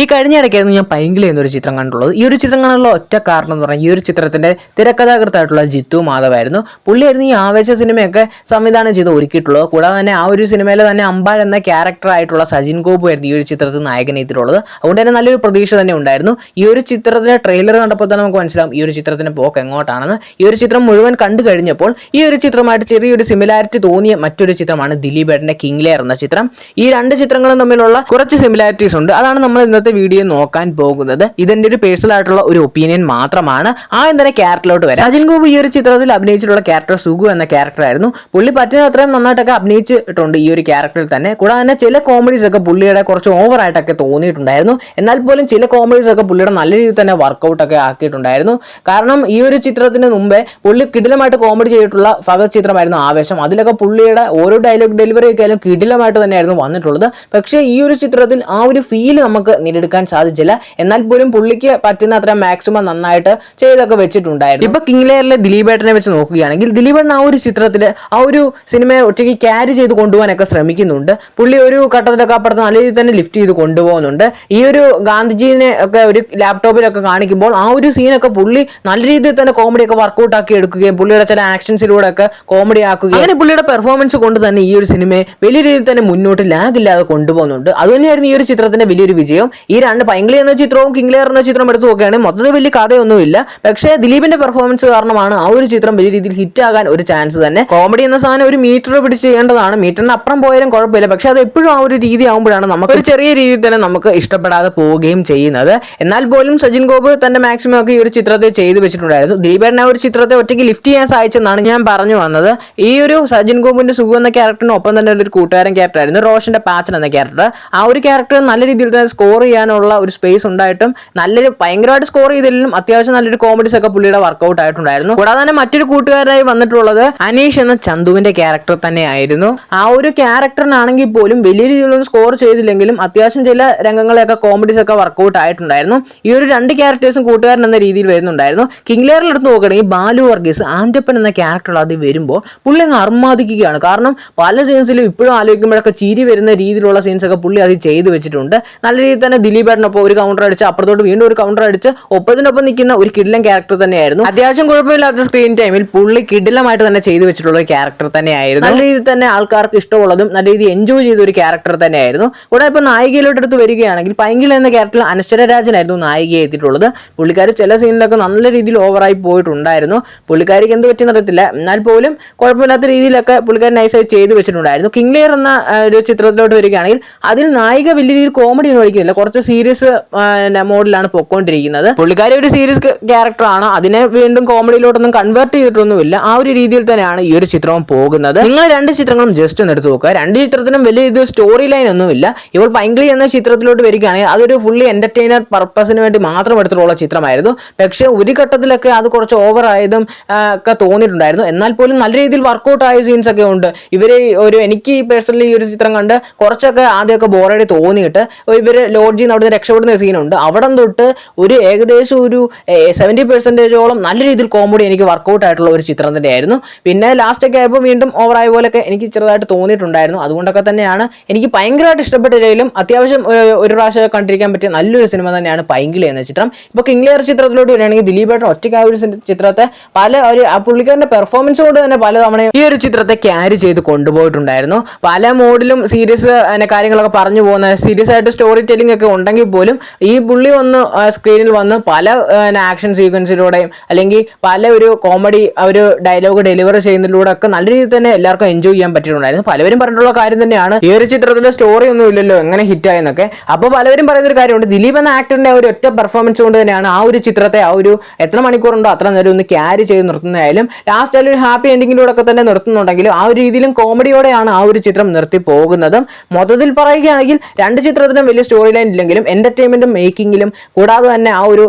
ഈ കഴിഞ്ഞ ഇടയ്ക്കായിരുന്നു ഞാൻ പൈങ്കിളി എന്നൊരു ചിത്രം കണ്ടുള്ളത്. ഈ ഒരു ചിത്രം കാണാനുള്ള ഒറ്റ കാരണം എന്ന് പറഞ്ഞാൽ ഈ ഒരു ചിത്രത്തിന്റെ തിരക്കഥാകൃത്തായിട്ടുള്ള ജിത്തു മാധവായിരുന്നു. പുള്ളിയായിരുന്നു ഈ ആവേശ സിനിമയൊക്കെ സംവിധാനം ചെയ്ത് ഒരുക്കിയിട്ടുള്ളത്. കൂടാതെ തന്നെ ആ ഒരു സിനിമയിലെ തന്നെ അമ്പാൻ എന്ന ക്യാരക്ടർ ആയിട്ടുള്ള സജിൻ ഗോപു ആയിരുന്നു ഈ ഒരു ചിത്രത്തിൽ നായകനെത്തിയിട്ടുള്ളത്. അതുകൊണ്ട് തന്നെ നല്ലൊരു പ്രതീക്ഷ തന്നെ ഉണ്ടായിരുന്നു. ഈ ഒരു ചിത്രത്തിന്റെ ട്രെയിലർ കണ്ടപ്പോൾ തന്നെ നമുക്ക് മനസ്സിലാവും ഈ ഒരു ചിത്രത്തിന്റെ പോക്ക് എങ്ങോട്ടാണെന്ന്. ഈ ഒരു ചിത്രം മുഴുവൻ കണ്ടു കഴിഞ്ഞപ്പോൾ ഈ ഒരു ചിത്രമായിട്ട് ചെറിയൊരു സിമിലാരിറ്റി തോന്നിയ മറ്റൊരു ചിത്രമാണ് ദിലീപേട്ടന്റെ കിങ് ലെയർ എന്ന ചിത്രം. ഈ രണ്ട് ചിത്രങ്ങളും തമ്മിലുള്ള കുറച്ച് സിമിലാരിറ്റീസ് ഉണ്ട്. അതാണ് നമ്മൾ ഇന്നത്തെ വീഡിയോ നോക്കാൻ പോകുന്നത്. ഇതെന്റെ ഒരു പേഴ്സണൽ ആയിട്ടുള്ള ഒരു ഒപ്പീനിയൻ മാത്രമാണ്. എന്തിനെ ക്യാരക്ടറിലോട്ട് വരാം. സജിൻ ഗോപു ഈ ഒരു ചിത്രത്തിൽ അഭിനയിച്ചിട്ടുള്ള ക്യാരക്ടർ സുഗു എന്ന ക്യാരക്ടർ ആയിരുന്നു. പുള്ളി പറ്റുന്ന അത്രയും നന്നായിട്ടൊക്കെ അഭിനയിച്ചിട്ടുണ്ട് ഈ ഒരു ക്യാരക്ടറിൽ തന്നെ. കൂടാതെ തന്നെ ചില കോമഡീസ് ഒക്കെ പുള്ളിയുടെ കുറച്ച് ഓവർ ആയിട്ടൊക്കെ തോന്നിയിട്ടുണ്ടായിരുന്നു. എന്നാൽ പോലും ചില കോമഡീസ് ഒക്കെ പുള്ളിയുടെ നല്ല രീതിയിൽ തന്നെ വർക്കൗട്ട് ഒക്കെ ആക്കിയിട്ടുണ്ടായിരുന്നു. കാരണം ഈ ഒരു ചിത്രത്തിന് മുമ്പേ പുള്ളി കിടിലമായിട്ട് കോമഡി ചെയ്തിട്ടുള്ള ഫഹദ് ചിത്രമായിരുന്നു ആവേശം. അതിലൊക്കെ പുള്ളിയുടെ ഓരോ ഡയലോഗ് ഡെലിവറി ഒക്കെ ആയാലും കിടിലമായിട്ട് തന്നെയായിരുന്നു വന്നിട്ടുള്ളത്. പക്ഷേ ഈ ഒരു ചിത്രത്തിൽ ആ ഒരു ഫീൽ നമുക്ക് നേടിയെടുക്കാൻ സാധിച്ചില്ല. എന്നാൽ പോലും പുള്ളിക്ക് പറ്റുന്ന അത്ര മാക്സിമം നന്നായിട്ട് ചെയ്തൊക്കെ വെച്ചിട്ടുണ്ടായിരുന്നു. ഇപ്പൊ കിങ് ലെയറിലെ ദിലീപേട്ടനെ വെച്ച് നോക്കുകയാണെങ്കിൽ ദിലീപേട്ടൻ ആ ഒരു ചിത്രത്തില് ആ ഒരു സിനിമയെ ഒറ്റയ്ക്ക് ക്യാരി ചെയ്ത് കൊണ്ടുപോകാനൊക്കെ ശ്രമിക്കുന്നുണ്ട്. പുള്ളി ഒരു ഘട്ടത്തിലൊക്കെ അപ്പുറത്ത് നല്ല രീതിയിൽ തന്നെ ലിഫ്റ്റ് ചെയ്ത് കൊണ്ടുപോകുന്നുണ്ട്. ഈ ഒരു ഗാന്ധിജീനെ ഒക്കെ ഒരു ലാപ്ടോപ്പിലൊക്കെ കാണിക്കുമ്പോൾ ആ ഒരു സീനൊക്കെ പുള്ളി നല്ല രീതിയിൽ തന്നെ കോമഡി ഒക്കെ വർക്കൗട്ട് ആക്കി എടുക്കുകയും പുള്ളിയുടെ ചില ആക്ഷൻസിലൂടെ ഒക്കെ കോമഡി ആക്കുകയും അങ്ങനെ പുള്ളിയുടെ പെർഫോമൻസ് കൊണ്ട് തന്നെ ഈ ഒരു സിനിമയെ വലിയ രീതിയിൽ തന്നെ മുന്നോട്ട് ലാഗ് ഇല്ലാതെ കൊണ്ടുപോകുന്നുണ്ട്. അതുതന്നെയായിരുന്നു ഈ ഒരു ചിത്രത്തിന്റെ വലിയൊരു വിജയം. ഈ രണ്ട് പൈങ്കിളി എന്ന ചിത്രവും കിങ് ലെയർ എന്ന ചിത്രം എടുത്തു നോക്കുകയാണെങ്കിൽ മൊത്തത്തിൽ വലിയ കഥയൊന്നുമില്ല. പക്ഷേ ദിലീപിന്റെ പെർഫോമൻസ് കാരണമാണ് ആ ഒരു ചിത്രം വലിയ രീതിയിൽ ഹിറ്റ് ആകാൻ ഒരു ചാൻസ് തന്നെ. കോമഡി എന്ന സാധനം ഒരു മീറ്റർ പിടിച്ച് ചെയ്യേണ്ടതാണ്. മീറ്ററിന് അപ്പുറം പോയാലും കുഴപ്പമില്ല. പക്ഷെ അത് എപ്പോഴും ആ ഒരു രീതി ആകുമ്പോഴാണ് നമുക്ക് ഒരു ചെറിയ രീതിയിൽ തന്നെ നമുക്ക് ഇഷ്ടപ്പെടാതെ പോവുകയും ചെയ്യുന്നത്. എന്നാൽ പോലും സജിൻ ഗോപു തന്റെ മാക്സിമം ഒക്കെ ഈ ഒരു ചിത്രത്തെ ചെയ്തു വെച്ചിട്ടുണ്ടായിരുന്നു. ദിലീപേട്ടൻ ആ ഒരു ചിത്രത്തെ ഒറ്റയ്ക്ക് ലിഫ്റ്റ് ചെയ്യാൻ സാധിച്ചെന്നാണ് ഞാൻ പറഞ്ഞു വന്നത്. ഈ ഒരു സജിൻ ഗോപുവിന്റെ സുഖു എന്ന ക്യാരക്ടറിന് ഒപ്പം തന്നെ ഒരു കൂട്ടുകാരൻ ക്യാരക്ടർ ആയിരുന്നു റോഷന്റെ പാച്ചൻ എന്ന ക്യാരക്ടർ. ആ ഒരു ക്യാരക്ടർ നല്ല രീതിയിൽ തന്നെ സ്കോർ ചെയ്യാനുള്ള ഒരു സ്പേസ് ഉണ്ടായിട്ടും നല്ലൊരു ഭയങ്കരമായിട്ട് സ്കോർ ചെയ്തില്ലെങ്കിലും അത്യാവശ്യം നല്ലൊരു കോമഡീസ് ഒക്കെ പുള്ളിയുടെ വർക്കൗട്ട് ആയിട്ടുണ്ടായിരുന്നു. കൂടാതെ തന്നെ മറ്റൊരു കൂട്ടുകാരായി വന്നിട്ടുള്ളത് അനീഷ് എന്ന ചന്തുവിന്റെ ക്യാരക്ടർ തന്നെയായിരുന്നു. ആ ഒരു ക്യാരക്ടറിനാണെങ്കിൽ പോലും വലിയ രീതിയിലൊന്നും സ്കോർ ചെയ്തില്ലെങ്കിലും അത്യാവശ്യം ചില രംഗങ്ങളെയൊക്കെ കോമഡീസ് ഒക്കെ വർക്കൗട്ട് ആയിട്ടുണ്ടായിരുന്നു. ഈ ഒരു രണ്ട് ക്യാരക്ടേഴ്സും കൂട്ടുകാരൻ എന്ന രീതിയിൽ വരുന്നുണ്ടായിരുന്നു. കിങ് ലെയറിൽ എടുത്ത് നോക്കുകയാണെങ്കിൽ ബാലു വർഗീസ് ആൻറ്റപ്പൻ എന്ന ക്യാരക്ടർ അത് വരുമ്പോൾ പുള്ളി അങ്ങ് അർമാദിക്കുകയാണ്. കാരണം പല സീൻസിലും ഇപ്പോഴും ആലോചിക്കുമ്പോഴൊക്കെ ചിരി വരുന്ന രീതിയിലുള്ള സീൻസ് ഒക്കെ പുള്ളി അത് ചെയ്തു വെച്ചിട്ടുണ്ട്. നല്ല രീതിയിൽ തന്നെ ദിലീപേട്ടനൊപ്പം ഒരു കൗണ്ടർ അടിച്ച് അപ്പുറത്തോട്ട് വീണ്ടും ഒരു കൗണ്ടർ അടിച്ച് ഒപ്പത്തിനൊപ്പം നിൽക്കുന്ന ഒരു കിടിലൻ ക്യാരക്ടർ തന്നെയായിരുന്നു. അത്യാവശ്യം കുഴപ്പമില്ലാത്ത സ്ക്രീൻ ടൈമിൽ പുള്ളി കിടിലമായിട്ട് തന്നെ ചെയ്തു വെച്ചിട്ടുള്ള ഒരു ക്യാരക്ടർ തന്നെയായിരുന്നു. നല്ല രീതിയിൽ തന്നെ ആൾക്കാർക്ക് ഇഷ്ടമുള്ളതും നല്ല രീതിയിൽ എൻജോയ് ചെയ്ത ഒരു ക്യാരക്ടർ തന്നെയായിരുന്നു. കൂടെ ഇപ്പൊ നായികയിലോട്ട് എടുത്ത് വരികയാണെങ്കിൽ പൈങ്കിളി എന്ന ക്യാരക്ടറിൽ അനശ്വര രാജനായിരുന്നു നായികയെ എത്തിയിട്ടുള്ളത്. പുള്ളിക്കാരി ചില സീനിലൊക്കെ നല്ല രീതിയിൽ ഓവറായി പോയിട്ടുണ്ടായിരുന്നു. പുള്ളിക്കാരിക്ക് എന്ത് പറ്റി നടത്തില്ല. എന്നാൽ പോലും കുഴപ്പമില്ലാത്ത രീതിയിലൊക്കെ പുള്ളിക്കാരി നൈസായി ചെയ്തു വെച്ചിട്ടുണ്ടായിരുന്നു. കിങ് ലെയർ എന്ന ഒരു ചിത്രത്തിലോട്ട് വരികയാണെങ്കിൽ അതിൽ നായിക വലിയ രീതിയിൽ കോമഡി ഒന്നും ഒഴിക്കുന്നില്ല. കുറച്ച് സീരിയസ് മോഡിലാണ് പൊക്കോണ്ടിരിക്കുന്നത്. പുള്ളിക്കാരി ഒരു സീരിയസ് ക്യാരക്ടറാണ്. അതിനെ വീണ്ടും കോമഡിയിലോട്ടൊന്നും കൺവേർട്ട് ചെയ്തിട്ടൊന്നുമില്ല. ആ ഒരു രീതിയിൽ തന്നെയാണ് ഈ ഒരു ചിത്രവും പോകുന്നത്. നിങ്ങൾ രണ്ട് ചിത്രങ്ങളും ജസ്റ്റ് ഒന്ന് എടുത്ത് നോക്കുക. രണ്ട് ചിത്രത്തിനും വലിയ ഇത് സ്റ്റോറി ലൈൻ ഒന്നുമില്ല. ഇപ്പോൾ പൈങ്കിളി എന്ന ചിത്രത്തിലോട്ട് വരികയാണെങ്കിൽ അതൊരു ഫുള്ളി എന്റർടൈനർ പർപ്പസിന് വേണ്ടി മാത്രം എടുത്തിട്ടുള്ള ചിത്രമായിരുന്നു. പക്ഷേ ഒരു ഘട്ടത്തിലൊക്കെ അത് കുറച്ച് ഓവർ ആയതും ഒക്കെ തോന്നിയിട്ടുണ്ടായിരുന്നു. എന്നാൽ പോലും നല്ല രീതിയിൽ വർക്കൗട്ട് ആയ സീൻസ് ഒക്കെ ഉണ്ട്. എനിക്ക് പേഴ്സണലി ഈ ഒരു ചിത്രം കണ്ട് കുറച്ചൊക്കെ ആദ്യമൊക്കെ ബോറടി തോന്നിയിട്ട് ഇവര് ലോഡ്ജിൽ നിന്ന് അവിടുന്ന് രക്ഷപ്പെടുന്ന സീനുണ്ട്. അവിടെ തൊട്ട് ഒരു ഏകദേശം ഒരു 70% നല്ല രീതിയിൽ കോമഡി എനിക്ക് വർക്കൗട്ട് ആയിട്ടുള്ള ഒരു ചിത്രം തന്നെയായിരുന്നു. പിന്നെ ലാസ്റ്റൊക്കെ ആയപ്പോൾ വീണ്ടും ഓവറായ പോലെയൊക്കെ എനിക്ക് ചെറുതായിട്ട് തോന്നിയിട്ടുണ്ടായിരുന്നു. അതുകൊണ്ടൊക്കെ തന്നെയാണ് എനിക്ക് ഭയങ്കരമായിട്ട് ഇഷ്ടപ്പെട്ടില്ലെങ്കിലും അത്യാവശ്യം ഒരു പ്രാവശ്യം കണ്ടിരിക്കാൻ പറ്റിയ നല്ലൊരു സിനിമ തന്നെയാണ് പൈങ്കിളി എന്ന ചിത്രം. ഇപ്പോൾ കിങ് ലെയർ ചിത്രത്തിലോട്ട് വരികയാണെങ്കിൽ ദിലീപേട്ടൻ ഒറ്റയ്ക്ക് ആ ഒരു ചിത്രത്തെ പുള്ളിക്കാരന്റെ പെർഫോമൻസ് കൊണ്ട് തന്നെ പല തവണയും ഈ ഒരു ചിത്രത്തെ ക്യാരി ചെയ്ത് കൊണ്ടുപോയിട്ടുണ്ടായിരുന്നു. പല മോഡിലും സീരിയസ് കാര്യങ്ങളൊക്കെ പറഞ്ഞു പോകുന്ന സീരിയസ് ആയിട്ട് സ്റ്റോറി ടെല്ലിംഗ് ഒക്കെ ഉണ്ടെങ്കിൽ പോലും ഈ പുള്ളി വന്ന് സ്ക്രീനിൽ വന്ന് പല ആക്ഷൻ സീക്വൻസിലൂടെയും അല്ലെങ്കിൽ പല ഒരു കോമഡി ഒരു ഡയലോഗ് ഡെലിവറി ചെയ്യുന്നതിലൂടെ ഒക്കെ നല്ല രീതിയിൽ തന്നെ എല്ലാവർക്കും എൻജോയ് ചെയ്യാൻ പറ്റിയിട്ടുണ്ടായിരുന്നു. പലവരും പറഞ്ഞിട്ടുള്ള കാര്യം തന്നെയാണ് ഈ ഒരു ചിത്രത്തിലെ സ്റ്റോറി ഒന്നും ഇല്ലല്ലോ എങ്ങനെ ഹിറ്റ് ആയെന്നൊക്കെ. അപ്പോൾ പലവരും പറയുന്ന ഒരു കാര്യമുണ്ട്, ദിലീപ് എന്ന ആക്ടറിന്റെ ഒരു ഒറ്റ പെർഫോമൻസ് കൊണ്ട് തന്നെയാണ് ആ ഒരു ചിത്രത്തെ ആ ഒരു എത്ര മണിക്കൂറുണ്ടോ അത്ര നേരം ഒന്ന് ക്യാരി ചെയ്ത് നിർത്തുന്നതായാലും ലാസ്റ്റ് അതിലൊരു ഹാപ്പി എൻഡിങ്ങിലൂടെ ഒക്കെ തന്നെ നിർത്തുന്നുണ്ടെങ്കിലും ആ ഒരു രീതിയിലും കോമഡിയോടെയാണ് ആ ഒരു ചിത്രം നിർത്തി പോകുന്നതും. മൊത്തത്തിൽ പറയുകയാണെങ്കിൽ രണ്ട് ചിത്രത്തിനും വലിയ സ്റ്റോറി ലൈൻ ഇല്ലെങ്കിലും എന്റർടൈൻമെന്റും മേക്കിങ്ങിലും കൂടാതെ തന്നെ ആ ഒരു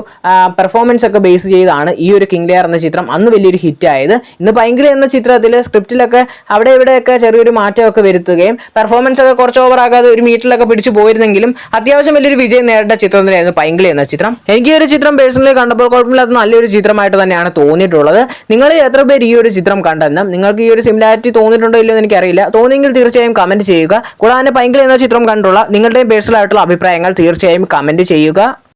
പെർഫോമൻസ് ഒക്കെ ബേസ് ചെയ്താണ് ഈ ഒരു കിങ് ലെയർ എന്ന ചിത്രം അന്ന് വലിയൊരു ഹിറ്റ് ആയത്. ഇന്ന് പൈങ്കിളി എന്ന ചിത്രത്തിൽ സ്ക്രിപ്റ്റിലൊക്കെ അവിടെ ഇവിടെയൊക്കെ ചെറിയൊരു മാറ്റമൊക്കെ വരുത്തുകയും പെർഫോമൻസ് ഒക്കെ കുറച്ച് ഓവറാകാതെ ഒരു മീറ്ററിലൊക്കെ പിടിച്ചു പോയിരുന്നെങ്കിലും അത്യാവശ്യം വലിയൊരു വിജയം നേരിട്ട ചിത്രം തന്നെയായിരുന്നു പൈങ്കിളി എന്ന ചിത്രം. എനിക്ക് ഈ ഒരു ചിത്രം പേഴ്സണലി കണ്ടപ്പോൾ കുഴപ്പമില്ലാത്ത നല്ലൊരു ചിത്രമായിട്ട് തന്നെയാണ് തോന്നിയിട്ടുള്ളത്. നിങ്ങൾ എത്ര പേര് ഈ ഒരു ചിത്രം കണ്ടെന്നും നിങ്ങൾക്ക് ഈ ഒരു സിമിലാരിറ്റി തോന്നിയിട്ടുണ്ടോ ഇല്ലെന്ന് എനിക്കറിയില്ല. തോന്നിയെങ്കിൽ തീർച്ചയായും കമന്റ് ചെയ്യുക. കൂടാതെ പൈങ്കിളി എന്ന ചിത്രം കണ്ടുള്ള നിങ്ങളുടെ പേഴ്സണൽ ആയിട്ടുള്ള അഭിപ്രായങ്ങൾ തീർച്ചയായും കമൻറ്റ് ചെയ്യുക.